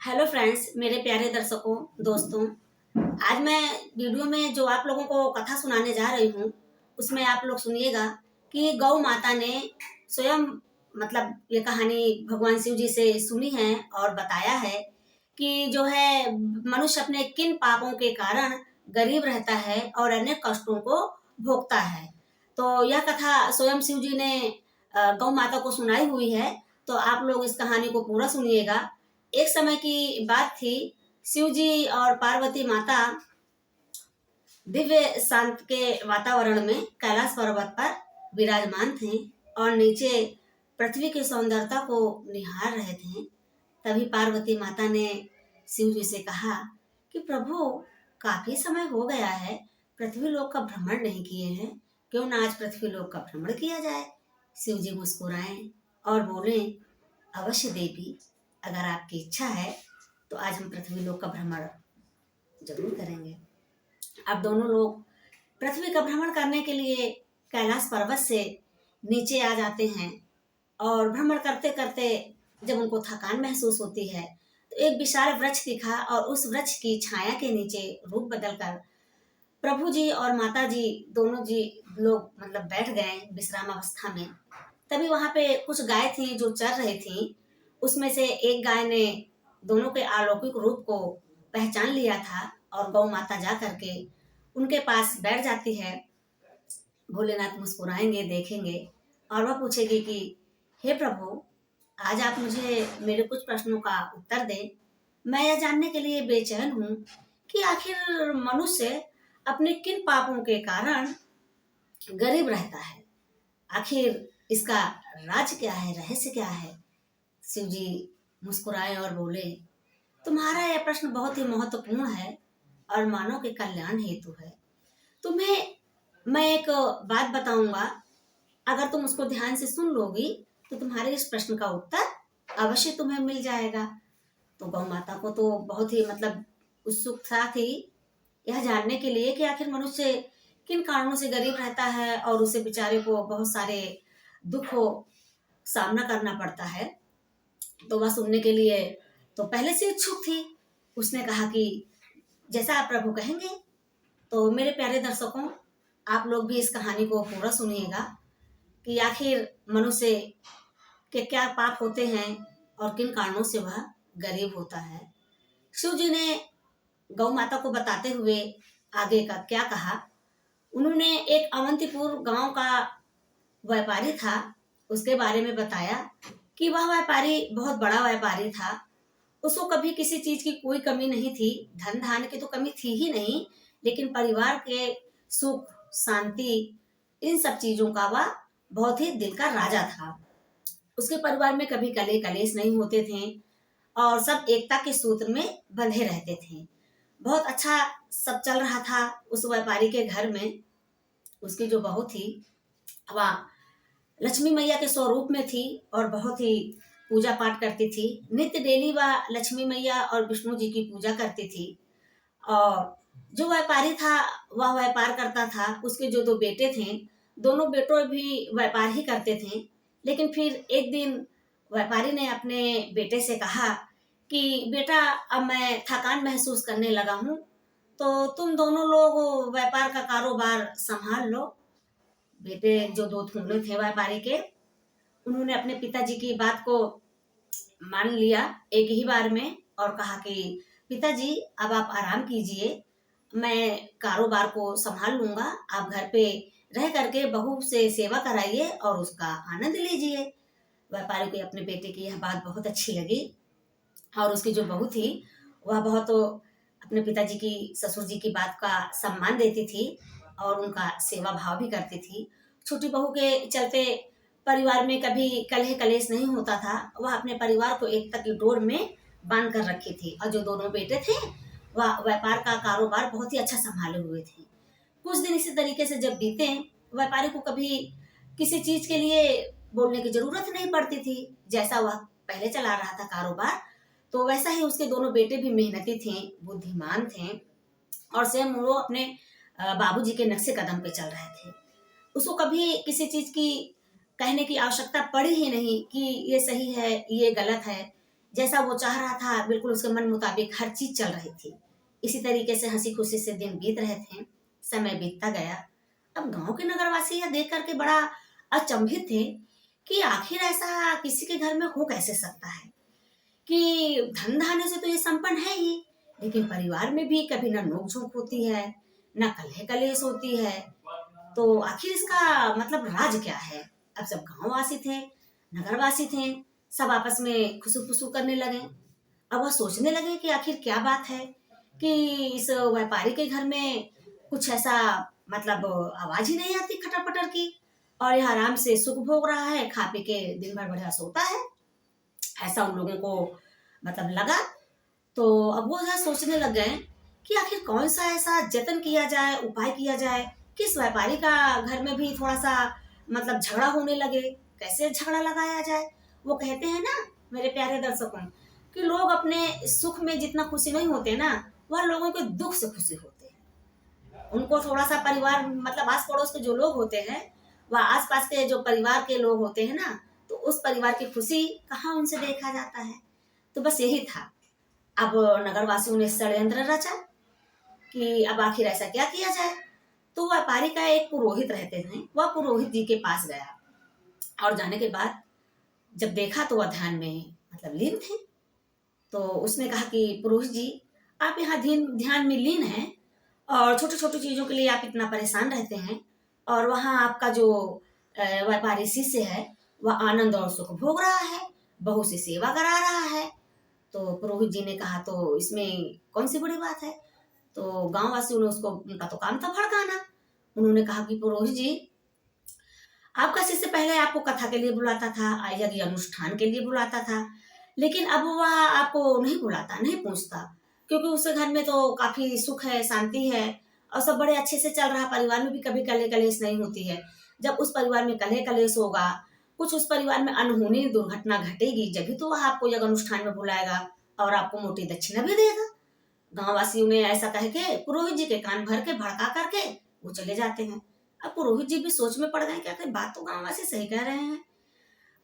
Hello friends, मेरे प्यारे दर्शकों, दोस्तों। आज मैं वीडियो में जो आप लोगों को कथा सुनाने जा रही हूँ, उसमें आप लोग सुनिएगा कि गौ माता ने स्वयं मतलब ये कहानी भगवान शिव जी से सुनी है और बताया है कि जो है मनुष्य अपने किन पापों के कारण गरीब रहता है और अनेक कष्टों को भोगता है। तो यह कथा स्वयं शिव जी ने गौ माता को सुनाई हुई है। तो आप लोग इस कहानी को पूरा सुनिएगा। एक समय की बात थी। शिव जी और पार्वती माता दिव्य शांत के वातावरण में कैलाश पर्वत पर विराजमान थे और नीचे पृथ्वी की सौंदर्यता को निहार रहे थे। तभी पार्वती माता ने शिव जी से कहा कि प्रभु, काफी समय हो गया है, पृथ्वी लोक का भ्रमण नहीं किए हैं, क्यों ना आज पृथ्वी लोक का भ्रमण किया जाए। शिव जी मुस्कुराए और बोले, अवश्य देवी, अगर आपकी इच्छा है तो आज हम पृथ्वी लोक का भ्रमण जरूर करेंगे। अब दोनों लोग पृथ्वी का भ्रमण करने के लिए कैलाश पर्वत से नीचे आ जाते हैं और भ्रमण करते करते जब उनको थकान महसूस होती है तो एक विशाल वृक्ष दिखा और उस वृक्ष की छाया के नीचे रूप बदलकर प्रभु जी और माता जी दोनों जी लोग मतलब बैठ गए विश्राम अवस्था में। तभी वहां पे कुछ गाय थी जो चर रही थी। उसमें से एक गाय ने दोनों के अलौकिक रूप को पहचान लिया था और गौ माता जा करके उनके पास बैठ जाती है। भोलेनाथ मुस्कुराएंगे, देखेंगे और वह पूछेगी कि हे प्रभु, आज आप मुझे मेरे कुछ प्रश्नों का उत्तर दें। मैं यह जानने के लिए बेचैन हूँ कि आखिर मनुष्य अपने किन पापों के कारण गरीब रहता है। आखिर इसका राज क्या है, रहस्य क्या है। शिव जी मुस्कुराए और बोले, तुम्हारा यह प्रश्न बहुत ही महत्वपूर्ण है और मानव के कल्याण हेतु है। तुम्हें मैं एक बात बताऊंगा, अगर तुम उसको ध्यान से सुन लोगी तो तुम्हारे इस प्रश्न का उत्तर अवश्य तुम्हें मिल जाएगा। तो गौ माता को तो बहुत ही मतलब उत्सुकता थी यह जानने के लिए कि आखिर मनुष्य किन कारणों से गरीब रहता है और उसे बेचारे को बहुत सारे दुख हो सामना करना पड़ता है। तो वह सुनने के लिए तो पहले से इच्छुक थी। उसने कहा कि जैसा आप प्रभु कहेंगे। तो मेरे प्यारे दर्शकों, आप लोग भी इस कहानी को पूरा सुनिएगा कि आखिर मनुष्य के क्या पाप होते हैं और किन कारणों से वह गरीब होता है। शिव जी ने गौ माता को बताते हुए आगे का क्या कहा। उन्होंने एक अवंतीपुर गांव का व्यापारी था, उसके बारे में बताया कि वह व्यापारी बहुत बड़ा व्यापारी था। उसको कभी किसी चीज की कोई कमी नहीं थी, धन धान्य की तो कमी थी ही नहीं, लेकिन परिवार के सुख शांति इन सब चीजों का वह बहुत ही दिल का राजा था। उसके परिवार में कभी कले कलेश नहीं होते थे और सब एकता के सूत्र में बंधे रहते थे। बहुत अच्छा सब चल रहा था उस व्यापारी के घर में। उसकी जो बहू थी वह लक्ष्मी मैया के स्वरूप में थी और बहुत ही पूजा पाठ करती थी। नित्य डेली वह लक्ष्मी मैया और विष्णु जी की पूजा करती थी। और जो व्यापारी था वह व्यापार करता था। उसके जो दो बेटे थे, दोनों बेटों भी व्यापार ही करते थे। लेकिन फिर एक दिन व्यापारी ने अपने बेटे से कहा कि बेटा, अब मैं थकान महसूस करने लगा हूँ, तो तुम दोनों लोग व्यापार का कारोबार संभाल लो। बेटे जो दो थोड़े थे व्यापारी के, उन्होंने अपने पिताजी की बात को मान लिया एक ही बार में और कहा कि पिताजी, अब आप आराम कीजिए, मैं कारोबार को संभाल लूंगा, आप घर पे रह करके बहू से सेवा कराइए और उसका आनंद लीजिए। व्यापारी को अपने बेटे की यह बात बहुत अच्छी लगी और उसकी जो बहू थी वह बहुत तो अपने पिताजी की, ससुर जी की बात का सम्मान देती थी और उनका सेवा भाव भी करती थी। छोटी बहू के चलते परिवार में कभी कलह कलेश नहीं होता था। वह अपने परिवार को एकता की डोर में बांध कर रखी थी और जो दोनों बेटे थे वह व्यापार का कारोबार बहुत ही अच्छा संभाले हुए थे। कुछ दिन इसी तरीके से जब बीते, व्यापारी को कभी किसी चीज के लिए बोलने की जरूरत नहीं पड़ती थी। जैसा वह पहले चला रहा था कारोबार, तो वैसा ही उसके दोनों बेटे भी मेहनती थे, बुद्धिमान थे और सेम वो अपने बाबूजी के नक्शे कदम पे चल रहे थे। उसको कभी किसी चीज की कहने की आवश्यकता पड़ी ही नहीं कि ये सही है, ये गलत है। जैसा वो चाह रहा था बिल्कुल उसके मन मुताबिक हर चीज चल रही थी। इसी तरीके से हंसी खुशी से दिन बीत रहे थे। समय बीतता गया। अब गांव के नगरवासी यह देख करके बड़ा अचंभित थे कि आखिर ऐसा किसी के घर में हो कैसे सकता है कि धन धान्य से तो ये संपन्न है ही, लेकिन परिवार में भी कभी ना नोक झोंक होती है, ना कलह कलेश होती है। तो आखिर इसका मतलब राज क्या है? अब सब गांववासी थे, नगरवासी थे, सब आपस में खुसू फुसू करने लगे। अब वह सोचने लगे कि आखिर क्या बात है कि इस व्यापारी के घर में कुछ ऐसा मतलब आवाज ही नहीं आती खटर पटर की, और यह आराम से सुख भोग रहा है, खा पी के दिन भर बढ़िया सोता है। ऐसा उन लोगों को मतलब लगा। तो अब वो यह सोचने लग गए कि आखिर कौन सा ऐसा जतन किया जाए, उपाय किया जाए कि इस व्यापारी का घर में भी थोड़ा सा मतलब झगड़ा होने लगे। कैसे झगड़ा लगाया जाए? वो कहते हैं ना मेरे प्यारे दर्शकों कि लोग अपने सुख में जितना खुशी नहीं होते ना, वह लोगों के दुख से खुशी होते हैं। उनको थोड़ा सा परिवार मतलब आस पड़ोस के जो लोग होते हैं, वह आस पास के जो परिवार के लोग होते हैं ना, तो उस परिवार की खुशी कहाँ उनसे देखा जाता है। तो बस यही था। अब नगरवासियों ने षड्यंत्र रचा कि अब आखिर ऐसा क्या किया जाए। तो व्यापारी का एक पुरोहित रहते हैं, वह पुरोहित जी के पास गया, और जाने के बाद जब देखा तो वह ध्यान में मतलब लीन थे। तो उसने कहा कि पुरोहित जी, आप यहाँ ध्यान में लीन हैं और छोटी छोटी चीजों के लिए आप इतना परेशान रहते हैं, और वहाँ आपका जो व्यापारी शिष्य है वह आनंद और सुख भोग रहा है, बहू से सेवा करा रहा है। तो पुरोहित जी ने कहा तो इसमें कौन सी बड़ी बात है? तो गांव वासियों ने उसको, उनका तो काम था भड़काना। उन्होंने कहा कि पुरोहित जी, आपका शिष्य पहले आपको कथा के लिए बुलाता था, यज्ञ अनुष्ठान के लिए बुलाता था, लेकिन अब वह आपको नहीं बुलाता, नहीं पूछता, क्योंकि उसके घर में तो काफी सुख है, शांति है, और सब बड़े अच्छे से चल रहा। परिवार में भी कभी कलह कलेश नहीं होती है। जब उस परिवार में कलह कलेश होगा, कुछ उस परिवार में अनहोनी दुर्घटना घटेगी, जब भी तो वह आपको यज्ञ अनुष्ठान में बुलाएगा और आपको मोटी दक्षिणा भी देगा। गांव वासियों ने ऐसा कह के पुरोहित जी के कान भर के भड़का करके वो चले जाते हैं। अब पुरोहित जी भी सोच में पड़ गए कि आखिर बात तो गांव वासी सही कह रहे हैं।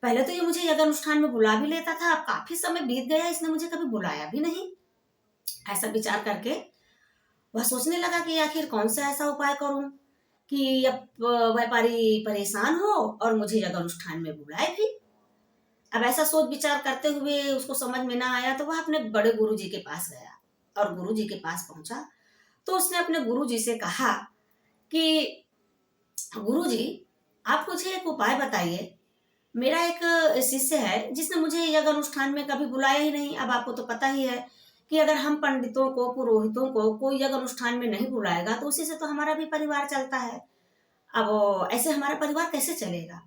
पहले तो ये मुझे यज्ञ अनुष्ठान में बुला भी लेता था, अब काफी समय बीत गया, इसने मुझे कभी बुलाया भी नहीं। ऐसा विचार करके वह सोचने लगा कि आखिर कौन सा ऐसा उपाय करूं कि अब व्यापारी परेशान हो और मुझे यज्ञ अनुष्ठान में बुलाए भी। अब ऐसा सोच विचार करते हुए उसको समझ में ना आया तो वह अपने बड़े गुरु जी के पास गया, और गुरु जी के पास पहुंचा तो उसने अपने गुरु जी से कहा कि गुरु जी, आप मुझे एक उपाय बताइए। मेरा एक शिष्य है जिसने मुझे यज्ञ अनुष्ठान में कभी बुलाया ही नहीं। अब आपको तो पता ही है कि अगर हम पंडितों को, पुरोहितों को कोई यज्ञ अनुष्ठान में नहीं बुलाएगा तो उसी से तो हमारा भी परिवार चलता है। अब ऐसे हमारा परिवार कैसे चलेगा?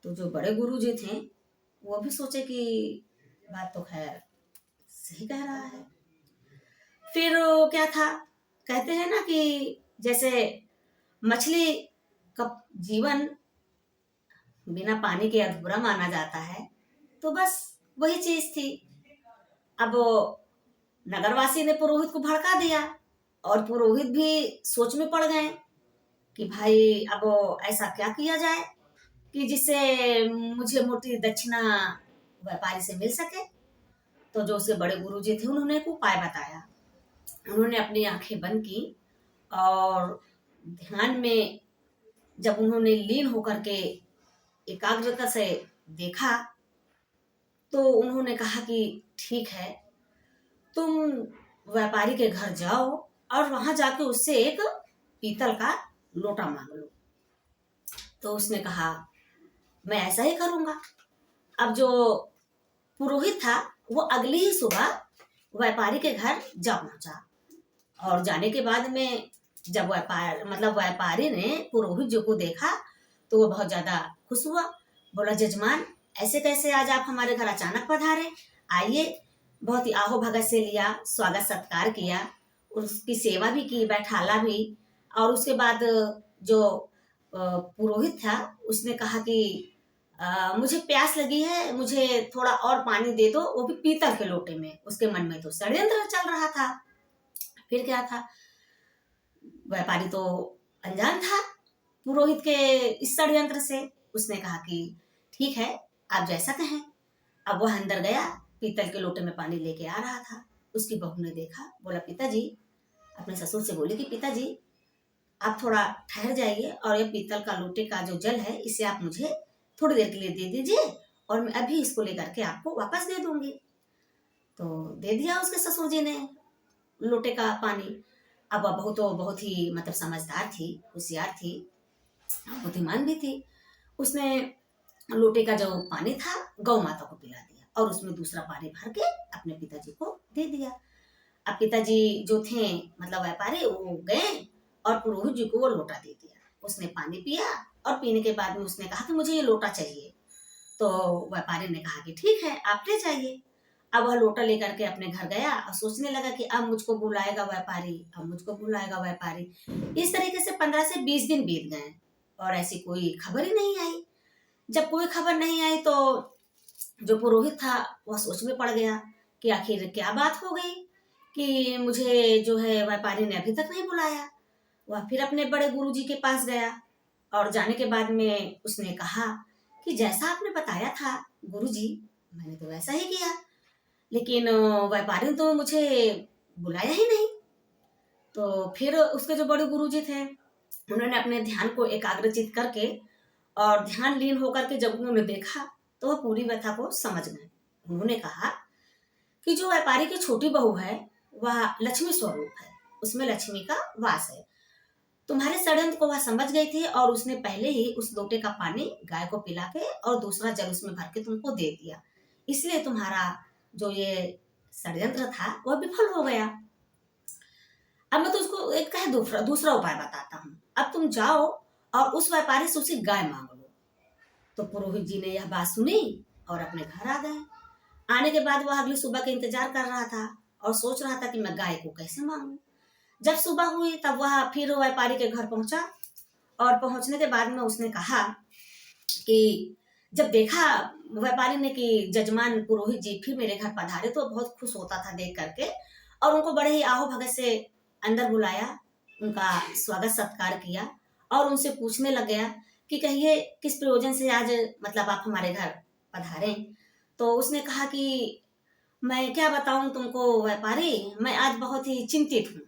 तो जो बड़े गुरु जी थे वो भी सोचे कि बात तो खैर सही कह रहा है। फिर वो क्या था, कहते हैं ना कि जैसे मछली का जीवन बिना पानी के अधूरा माना जाता है, तो बस वही चीज थी। अब नगरवासी ने पुरोहित को भड़का दिया, और पुरोहित भी सोच में पड़ गए कि भाई अब ऐसा क्या किया जाए कि जिससे मुझे मोटी दक्षिणा व्यापारी से मिल सके। तो जो उसके बड़े गुरु जी थे उन्होंने एक उपाय बताया। उन्होंने अपनी आंखें बंद की और ध्यान में जब उन्होंने लीन होकर के एकाग्रता से देखा तो उन्होंने कहा कि ठीक है, तुम व्यापारी के घर जाओ और वहां जाके उससे एक पीतल का लोटा मांग लो। तो उसने कहा मैं ऐसा ही करूंगा। अब जो पुरोहित था वो अगली ही सुबह व्यापारी के घर जा पहुंचा, और जाने के बाद में जब व्यापारी ने पुरोहित जी को देखा तो वो बहुत ज्यादा खुश हुआ। बोला, जजमान, ऐसे कैसे आज आप हमारे घर अचानक पधारे? आइए। बहुत ही आहो भगत से लिया, स्वागत सत्कार किया, उसकी सेवा भी की, बैठाला भी। और उसके बाद जो पुरोहित था उसने कहा कि मुझे प्यास लगी है, मुझे थोड़ा और पानी दे दो, वो भी पीतल के लोटे में। उसके मन में तो षड्यंत्र चल रहा था। फिर क्या था, व्यापारी तो अनजान था पुरोहित के इस षड्यंत्र से। उसने कहा कि ठीक है, आप जैसा कहें। अब वह अंदर गया, पीतल के लोटे में पानी लेके आ रहा था। उसकी बहू ने देखा, बोला पिताजी, अपने ससुर से बोली कि पिताजी आप थोड़ा ठहर जाइए और ये पीतल का लोटे का जो जल है इसे आप मुझे थोड़ी देर के लिए दे दीजिए और मैं अभी इसको लेकर के आपको वापस दे दूंगी। तो दे दिया उसके ससुर जी ने लोटे का पानी। अब वह बहू तो बहुत ही मतलब समझदार थी, होशियार थी, बुद्धिमान भी थी। उसने लोटे का जो पानी था गौ माता को पिला दिया और उसमें दूसरा पानी भर के अपने पिताजी को दे दिया। अब पिताजी जो थे मतलब व्यापारी, वो गए और पुरोहित जी को वो लोटा दे दिया। उसने पानी पिया और पीने के बाद में उसने कहा कि मुझे ये लोटा चाहिए। तो व्यापारी ने कहा कि ठीक है आप ले जाइए। अब वह लोटा लेकर के अपने घर गया और सोचने लगा कि अब मुझको बुलाएगा व्यापारी, अब मुझको बुलाएगा व्यापारी। इस तरीके से 15 से 20 दिन बीत गए और ऐसी कोई खबर ही नहीं आई। जब कोई खबर नहीं आई तो जो पुरोहित था वह सोच में पड़ गया कि आखिर क्या बात हो गई कि मुझे जो है व्यापारी ने अभी तक नहीं बुलाया। वह फिर अपने बड़े गुरुजी के पास गया और जाने के बाद में उसने कहा कि जैसा आपने बताया था गुरुजी, मैंने तो वैसा ही किया, लेकिन व्यापारी ने तो मुझे बुलाया ही नहीं। तो फिर उसके जो बड़े गुरुजी थे उन्होंने अपने ध्यान को एकाग्रचित करके और ध्यान लीन होकर के जब उन्होंने देखा तो वह पूरी व्यथा को समझ गए। उन्होंने कहा कि जो व्यापारी की छोटी बहू है वह लक्ष्मी स्वरूप है, उसमें लक्ष्मी का वास है। तुम्हारे षड्यंत्र को वह समझ गई थी और उसने पहले ही उस लोटे का पानी गाय को पिला के और दूसरा जल उसमें भर के तुमको दे दिया, इसलिए तुम्हारा जो ये षड्यंत्र था वह विफल हो गया। अब मैं तुझको एक कहे दूसरा उपाय बताता हूँ। अब तुम जाओ और उस व्यापारी से उसे गाय मांग लो। तो पुरोहित जी ने यह बात सुनी और अपने घर आ गए। आने के बाद वह अगली सुबह का इंतजार कर रहा था और सोच रहा था कि मैं गाय को कैसे मांगू। जब सुबह हुई तब वह फिर व्यापारी के घर पहुंचा और पहुंचने के बाद में उसने कहा कि जब देखा व्यापारी ने कि जजमान पुरोहित जी फिर मेरे घर पधारे तो बहुत खुश होता था देख करके और उनको बड़े ही आहो भगत से अंदर बुलाया, उनका स्वागत सत्कार किया और उनसे पूछने लग गया कि कहिए किस प्रयोजन से आज मतलब आप हमारे घर पधारे। तो उसने कहा कि मैं क्या बताऊं तुमको व्यापारी, मैं आज बहुत ही चिंतित हूँ।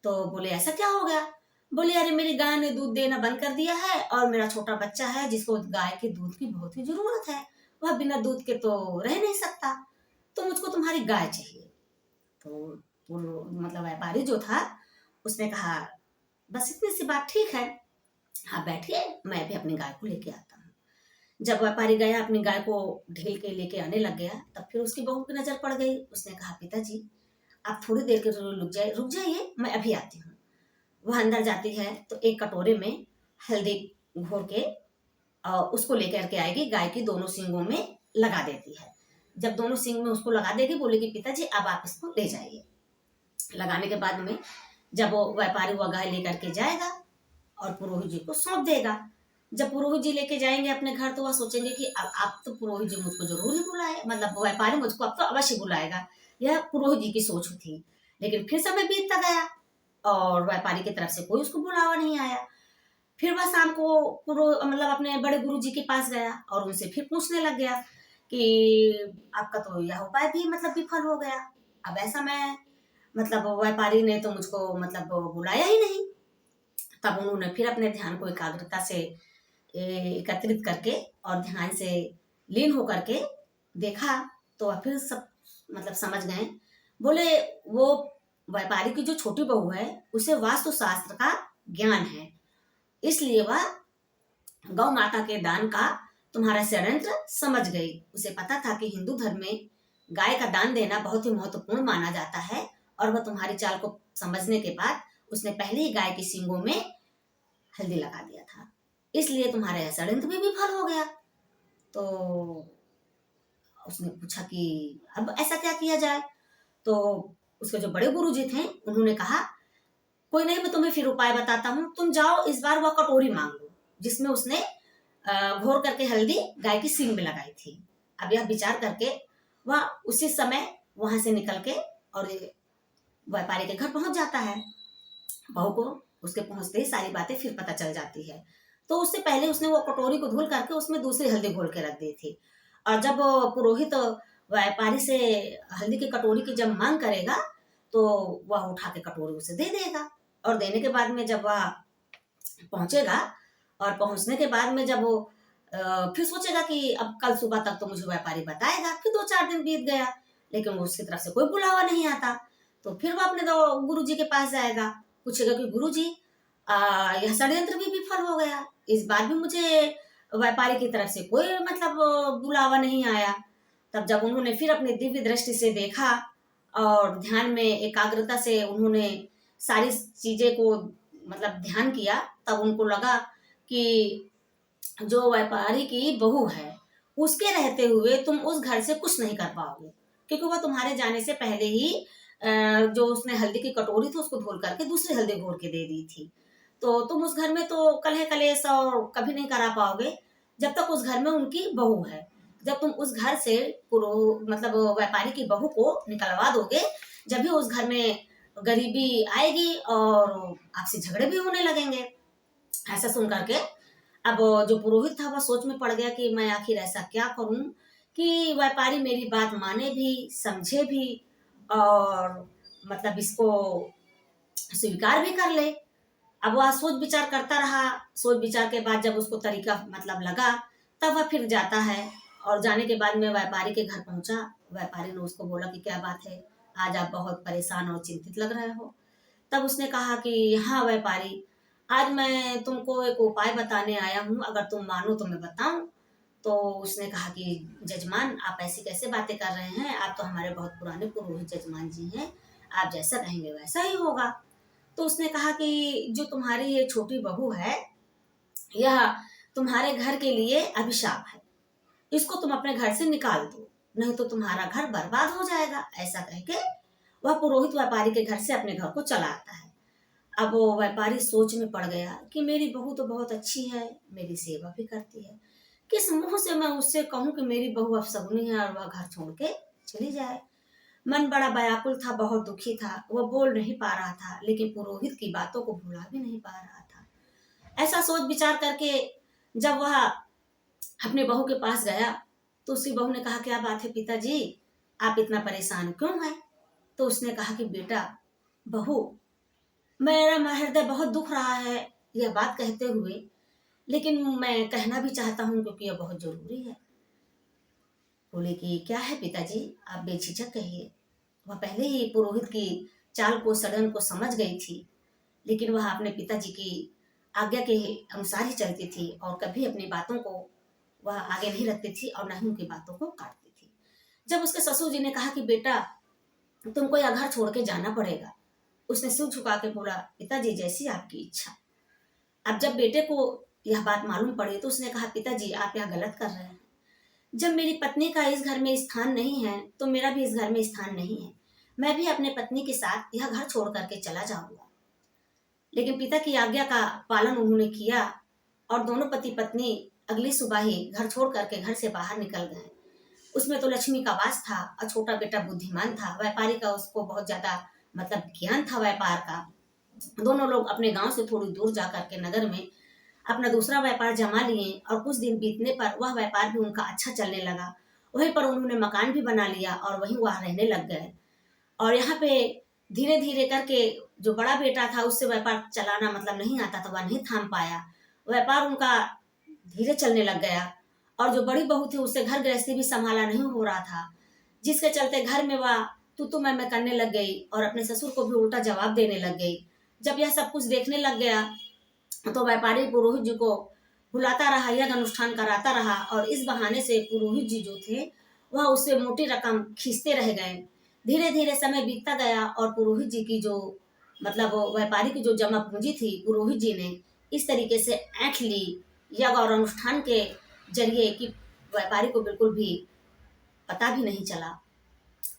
तो बोले ऐसा क्या हो गया? बोले अरे मेरी गाय ने दूध देना बंद कर दिया है और मेरा छोटा बच्चा है जिसको गाय के दूध की बहुत ही जरूरत है, वह बिना दूध के तो रह नहीं सकता, तो मुझको तुम्हारी गाय चाहिए। तो वो मतलब व्यापारी जो था उसने कहा बस इतनी सी बात, ठीक है आप बैठिए, मैं भी अपनी गाय को लेके आता हूँ। जब व्यापारी गया अपनी गाय को ढील के लेके आने लग गया तब फिर उसकी बहू की नजर पड़ गई। उसने कहा पिताजी आप थोड़ी देर के लिए रुक जाइए, मैं अभी आती हूँ। वह अंदर जाती है तो एक कटोरे में हल्दी घोर के उसको लेकर के आएगी, गाय की दोनों सींगों में लगा देती है। जब दोनों सींग में उसको लगा देगी बोलेगी पिताजी अब आप इसको ले जाइए। लगाने के बाद में जब वो व्यापारी वह गाय लेकर के जाएगा और पुरोहित जी को सौंप देगा। जब पुरोहित जी लेके जाएंगे अपने घर तो वह सोचेंगे कि अब आप तो पुरोहित जी मुझको जरूर ही बुलाए, मतलब व्यापारी मुझको अब तो अवश्य बुलाएगा, यह पुरोहित जी की सोच थी। लेकिन फिर समय बीतता गया और व्यापारी की तरफ से कोई उसको बुलावा नहीं आया। फिर वह शाम को मतलब अपने बड़े गुरु जी के पास गया और उनसे फिर पूछने लग गया कि आपका तो यह उपाय भी मतलब विफल हो गया, अब ऐसा मैं मतलब व्यापारी ने तो मुझको मतलब बुलाया ही नहीं। तब उन्होंने फिर अपने ध्यान को एकाग्रता से एकत्रित करके और ध्यान से लीन होकर के देखा तो वह फिर सब मतलब समझ गए। बोले वो व्यापारी की जो छोटी बहू है उसे वास्तु शास्त्र का ज्ञान है, इसलिए वह गौ माता के दान का तुम्हारा षड्यंत्र समझ गई। उसे पता था कि हिंदू धर्म में गाय का दान देना बहुत ही महत्वपूर्ण माना जाता है और वह तुम्हारी चाल को समझने के बाद उसने पहले ही गाय की सींगों में हल्दी लगा दिया था, इसलिए तुम्हारा यह षड्यंत्र भी विफल हो गया। तो उसने पूछा कि अब ऐसा क्या किया जाए। तो उसके जो बड़े गुरुजी थे उन्होंने कहा कोई नहीं, मैं तुम्हें फिर उपाय बताता हूँ, तुम जाओ इस बार वह कटोरी मांग लो जिसमें उसने घोर करके हल्दी गाय की सींग में लगाई थी। अब यह विचार करके वह उसी समय वहां से निकल के और व्यापारी के घर पहुंच जाता है। बहू को उसके पहुंचते ही सारी बातें फिर पता चल जाती है। तो उससे पहले उसने वो कटोरी को धुल करके उसमें दूसरी हल्दी घोल के रख दी थी और जब पुरोहित व्यापारी से हल्दी की कटोरी की जब मांग करेगा तो वह उठा के कटोरी उसे दे देगा। और देने के बाद में जब वह पहुंचेगा और पहुंचने के बाद में जब वो फिर सोचेगा कि अब कल सुबह तक तो मुझे व्यापारी बताएगा। फिर 2-4 दिन बीत गया लेकिन वो उसकी तरफ से कोई बुलावा नहीं आता। तो फिर वो अपने गुरु जी के पास जाएगा, पूछेगा कि गुरु जी यह षड्यंत्र भी विफल हो गया, इस बार भी मुझे व्यापारी की तरफ से कोई मतलब बुलावा नहीं आया। तब जब उन्होंने फिर अपनी दिव्य दृष्टि से देखा और ध्यान में एकाग्रता से उन्होंने सारी चीजें को मतलब ध्यान किया, तब उनको लगा कि जो व्यापारी की बहू है उसके रहते हुए तुम उस घर से कुछ नहीं कर पाओगे, क्योंकि वह तुम्हारे जाने से पहले ही जो उसने हल्दी की कटोरी थी उसको धोल करके दूसरी हल्दी घोर के दे दी थी। तो तुम उस घर में तो कलह कलेश और कभी नहीं करा पाओगे जब तक उस घर में उनकी बहू है। जब तुम उस घर से मतलब व्यापारी की बहू को निकलवा दोगे, जब भी उस घर में गरीबी आएगी और आपसे झगड़े भी होने लगेंगे। ऐसा सुन करके अब जो पुरोहित था वह सोच में पड़ गया कि मैं आखिर ऐसा क्या करूं कि व्यापारी मेरी बात माने भी, समझे भी और मतलब इसको स्वीकार भी कर ले। अब वह सोच विचार करता रहा। सोच विचार के बाद जब उसको तरीका मतलब लगा, तब वह फिर जाता है और जाने के बाद में व्यापारी के घर पहुंचा। व्यापारी ने उसको बोला कि क्या बात है, आज आप बहुत परेशान और चिंतित लग रहे हो। तब उसने कहा कि हाँ व्यापारी, आज मैं तुमको एक उपाय बताने आया हूँ, अगर तुम मानो तो मैं बताऊं। तो उसने कहा कि जजमान आप ऐसी कैसे बातें कर रहे हैं, आप तो हमारे बहुत पुराने पुरोहित जजमान जी हैं, आप जैसा कहेंगे वैसा ही होगा। तो उसने कहा कि जो तुम्हारी ये छोटी बहू है यह तुम्हारे घर के लिए अभिशाप है, इसको तुम अपने घर से निकाल दो, नहीं तो तुम्हारा घर बर्बाद हो जाएगा। ऐसा कह के वह पुरोहित व्यापारी के घर से अपने घर को चला आता है। अब वो व्यापारी सोच में पड़ गया कि मेरी बहू तो बहुत अच्छी है, मेरी सेवा भी करती है, किस मुंह से मैं उससे कहूं कि मेरी बहू अपशगुनी है और वह घर छोड़ के चली जाए। मन बड़ा व्याकुल था, बहुत दुखी था, वह बोल नहीं पा रहा था लेकिन पुरोहित की बातों को भुला भी नहीं पा रहा था। ऐसा सोच विचार करके जब वह अपने बहू के पास गया तो उसकी बहू ने कहा क्या बात है पिताजी, आप इतना परेशान क्यों हैं। तो उसने कहा कि बेटा बहू, मेरा हृदय बहुत दुख रहा है यह बात कहते हुए, लेकिन मैं कहना भी चाहता हूँ क्योंकि यह बहुत जरूरी है। बोले कि क्या है पिताजी, आप बेझिझक कहिए। वह पहले ही पुरोहित की चाल को सड़न को समझ गई थी, लेकिन वह अपने पिताजी की आज्ञा के अनुसार ही चलती थी और कभी अपनी बातों को वह आगे नहीं रखती थी और न ही उनकी बातों को काटती थी। जब उसके ससुर जी ने कहा कि बेटा तुमको यह घर छोड़ के जाना पड़ेगा, उसने सिर झुका के बोला पिताजी जैसी आपकी इच्छा। अब जब बेटे को यह बात मालूम पड़ी तो उसने कहा पिताजी आप यह गलत कर रहे हैं, जब मेरी पत्नी का इस घर में स्थान नहीं है तो मेरा भी इस घर में स्थान नहीं है। मैं भी अपने पत्नी के साथ यह घर छोड़ करके चला जाऊंगा। लेकिन पिता की आज्ञा का पालन उन्होंने किया और दोनों पति पत्नी अगली सुबह ही घर छोड़ करके घर से बाहर निकल गए। उसमें तो लक्ष्मी का वास था और छोटा बेटा बुद्धिमान था, व्यापारी का उसको बहुत ज्यादा मतलब ज्ञान था व्यापार का। दोनों लोग अपने गांव से थोड़ी दूर जा करके नगर में अपना दूसरा व्यापार जमा लिए और कुछ दिन बीतने पर वह व्यापार भी उनका अच्छा चलने लगा। वहीं पर उन्होंने मकान भी बना लिया और वहीं वह रहने लग गए। और यहाँ पे धीरे धीरे करके जो बड़ा बेटा था उससे व्यापार चलाना मतलब नहीं आता था, वह नहीं थाम पाया, व्यापार उनका धीरे चलने लग गया। और जो बड़ी बहू थी उससे घर गृहस्थी भी संभाला नहीं हो रहा था, जिसके चलते घर में वह तू मैं करने लग गई और अपने ससुर को भी उल्टा जवाब देने लग गई। जब यह सब कुछ देखने लग गया तो व्यापारी पुरोहित जी को बुलाता रहा, यज्ञ अनुष्ठान कराता रहा और इस बहाने से पुरोहित जी जो थे वह उससे मोटी रकम खींचते रह गए। धीरे धीरे समय बीतता गया और पुरोहित जी की जो मतलब व्यापारी की जो जमा पूंजी थी पुरोहित जी ने इस तरीके से ऐंठ ली यज्ञ और अनुष्ठान के जरिए कि व्यापारी को बिल्कुल भी पता भी नहीं चला।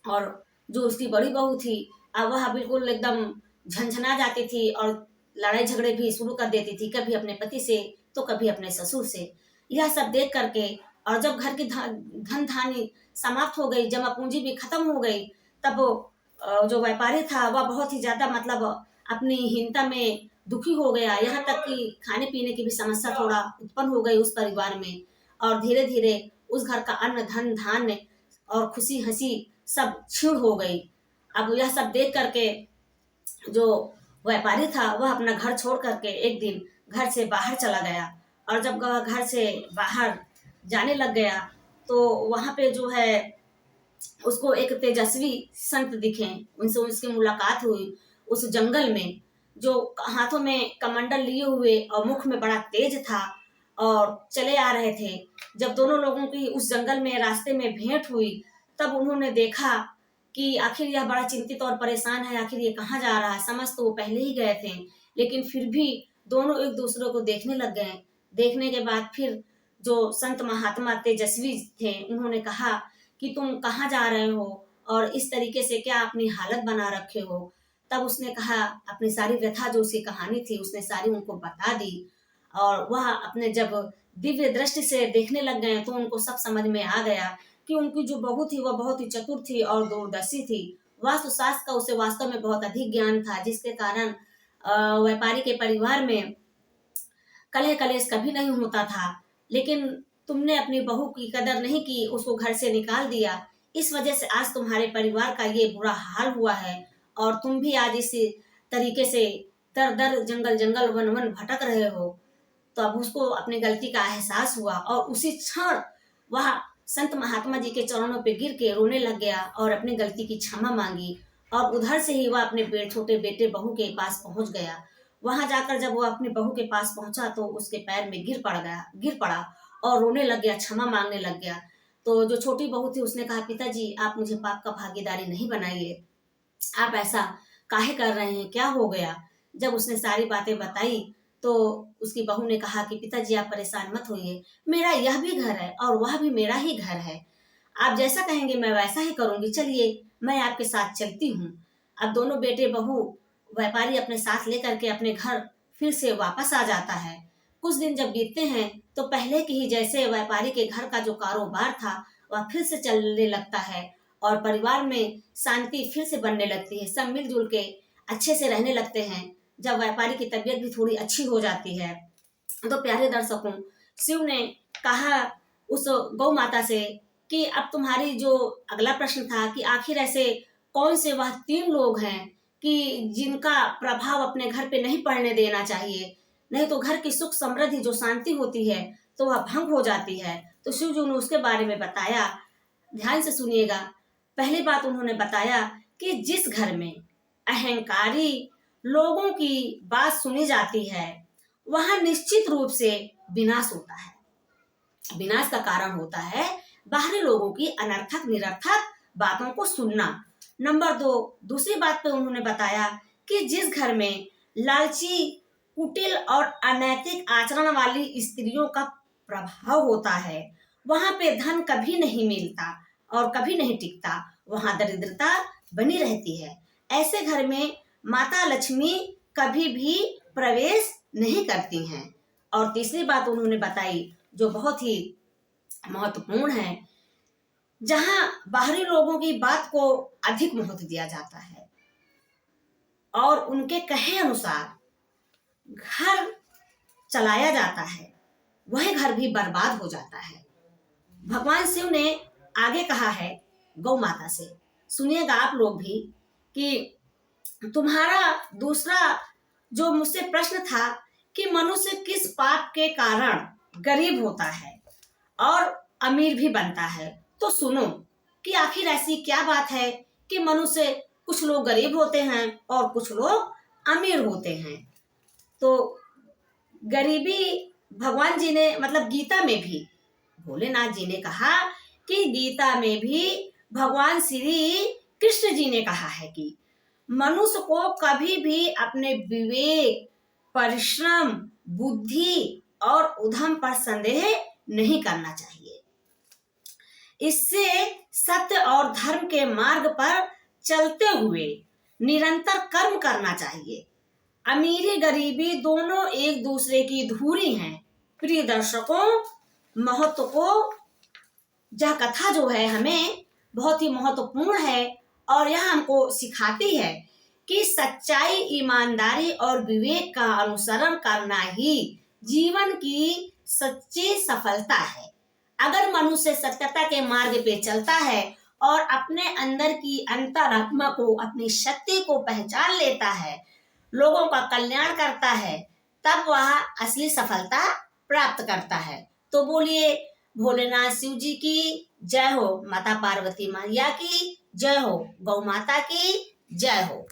और जो उसकी बड़ी बहू थी अब वह बिल्कुल एकदम झंझना जाती थी और लड़ाई झगड़े भी शुरू कर देती थी, कभी अपने पति से तो कभी अपने ससुर से। यह सब देख करके और जब घर की धन धानी समाप्त हो गई, जमा पूंजी भी खत्म हो गई, तब जो व्यापारी था वह बहुत ही ज्यादा मतलब अपनी हीनता में दुखी हो गया। यहाँ तक कि खाने पीने की भी समस्या थोड़ा उत्पन्न हो गई उस परिवार में और धीरे धीरे उस घर का अन्न धन धान्य और खुशी हंसी सब छीड़ हो गई। अब यह सब देख करके जो व्यापारी था वह अपना घर छोड़ करके एक दिन घर से बाहर चला गया, और जब वह घर से बाहर जाने लग गया तो वहां पे जो है उसको एक तेजस्वी संत दिखे, उनसे उसकी मुलाकात हुई। उस जंगल में जो हाथों में कमंडल लिए हुए और मुख में बड़ा तेज था और चले आ रहे थे। जब दोनों लोगों की उस जंगल में रास्ते में भेंट हुई तब उन्होंने देखा कि आखिर यह बड़ा चिंतित और परेशान है, आखिर ये कहाँ जा रहा है। समझ तो वो पहले ही गए थे, लेकिन फिर भी दोनों एक दूसरे को देखने लग गए। देखने के बाद फिर जो संत महात्मा तेजस्वी थे उन्होंने कहा कि तुम कहाँ जा रहे हो और इस तरीके से क्या अपनी हालत बना रखे हो। तब उसने कहा, अपनी सारी व्यथा जो उसकी कहानी थी उसने सारी उनको बता दी, और वह अपने जब दिव्य दृष्टि से देखने लग गए तो उनको सब समझ में आ गया कि उनकी जो बहू थी वह बहुत ही चतुर थी और दूरदर्शी थी। वास्तुशास्त्र का उसे वास्तव में बहुत अधिक ज्ञान था, जिसके कारण व्यापारी के परिवार में कलह कलेश कभी नहीं होता था। लेकिन तुमने अपनी बहू की कदर नहीं की, उसको घर से निकाल दिया। इस वजह से आज तुम्हारे परिवार का ये बुरा हाल हुआ है और तुम भी आज इसी तरीके से दर दर जंगल जंगल वन वन भटक रहे हो। तो अब उसको अपनी गलती का एहसास हुआ और उसी क्षण वह संत महात्मा जी के चरणों पे गिर के रोने लग गया और अपनी गलती की क्षमा मांगी। और उधर से ही वह अपने छोटे बेटे बहू के पास पहुंच गया। वहां जाकर जब वो अपने बहू के पास पहुंचा तो उसके पैर में गिर पड़ा और रोने लग गया, क्षमा मांगने लग गया। तो जो छोटी बहू थी उसने कहा, पिताजी आप मुझे पाप का भागीदारी नहीं बनाइए, आप ऐसा काहे कर रहे हैं, क्या हो गया। जब उसने सारी बातें बताई तो उसकी बहू ने कहा कि पिताजी आप परेशान मत होइए, मेरा यह भी घर है और वह भी मेरा ही घर है, आप जैसा कहेंगे मैं वैसा ही करूंगी, चलिए मैं आपके साथ चलती हूँ। अब दोनों बेटे बहू व्यापारी अपने साथ लेकर के अपने घर फिर से वापस आ जाता है। कुछ दिन जब बीतते हैं तो पहले की ही जैसे व्यापारी के घर का जो कारोबार था वह फिर से चलने लगता है और परिवार में शांति फिर से बनने लगती है, सब मिलजुल के अच्छे से रहने लगते हैं। जब व्यापारी की तबीयत भी थोड़ी अच्छी हो जाती है तो प्यारे दर्शकों, शिव ने कहा उस गौ माता से कि अब तुम्हारी जो अगला प्रश्न था कि आखिर ऐसे कौन से वह 3 लोग हैं कि जिनका प्रभाव अपने घर पे नहीं पड़ने देना चाहिए, नहीं तो घर की सुख समृद्धि जो शांति होती है तो वह भंग हो जाती है। तो शिव जी ने उसके बारे में बताया, ध्यान से सुनिएगा। पहली बात उन्होंने बताया कि जिस घर में अहंकारी लोगों की बात सुनी जाती है वहां निश्चित रूप से विनाश होता है। विनाश का कारण होता है बाहरी लोगों की अनर्थक निरर्थक बातों को सुनना। नंबर 2, दूसरी बात पे उन्होंने बताया कि जिस घर में लालची, कुटिल और अनैतिक आचरण वाली स्त्रियों का प्रभाव होता है वहां पे धन कभी नहीं मिलता और कभी नहीं टिकता, वहां दरिद्रता बनी रहती है। ऐसे घर में माता लक्ष्मी कभी भी प्रवेश नहीं करती हैं। और तीसरी बात उन्होंने बताई जो बहुत ही महत्वपूर्ण है, जहां बाहरी लोगों की बात को अधिक महत्व दिया जाता है और उनके कहे अनुसार घर चलाया जाता है, वह घर भी बर्बाद हो जाता है। भगवान शिव ने आगे कहा है गौ माता से, सुनिएगा आप लोग भी, कि तुम्हारा दूसरा जो मुझसे प्रश्न था कि मनुष्य किस पाप के कारण गरीब होता है और अमीर भी बनता है, तो सुनो कि आखिर ऐसी क्या बात है कि मनुष्य कुछ लोग गरीब होते हैं और कुछ लोग अमीर होते हैं। तो गरीबी भगवान जी ने मतलब गीता में भी भोलेनाथ जी ने कहा कि गीता में भी भगवान श्री कृष्ण जी ने कहा है कि मनुष्य को कभी भी अपने विवेक, परिश्रम, बुद्धि और उद्यम पर संदेह नहीं करना चाहिए। इससे सत्य और धर्म के मार्ग पर चलते हुए निरंतर कर्म करना चाहिए। अमीरी गरीबी दोनों एक दूसरे की धूरी हैं। प्रिय दर्शकों, महत्व को यह कथा जो है हमें बहुत ही महत्वपूर्ण है और यह हमको सिखाती है कि सच्चाई, ईमानदारी और विवेक का अनुसरण करना ही जीवन की सच्ची सफलता है। अगर मनुष्य सत्यता के मार्ग पे चलता है और अपने अंदर की अंतरात्मा को, अपनी शक्ति को पहचान लेता है, लोगों का कल्याण करता है, तब वह असली सफलता प्राप्त करता है। तो बोलिए भोलेनाथ शिव जी की जय हो, माता पार्वती मैया की जय हो, गौ माता की जय हो।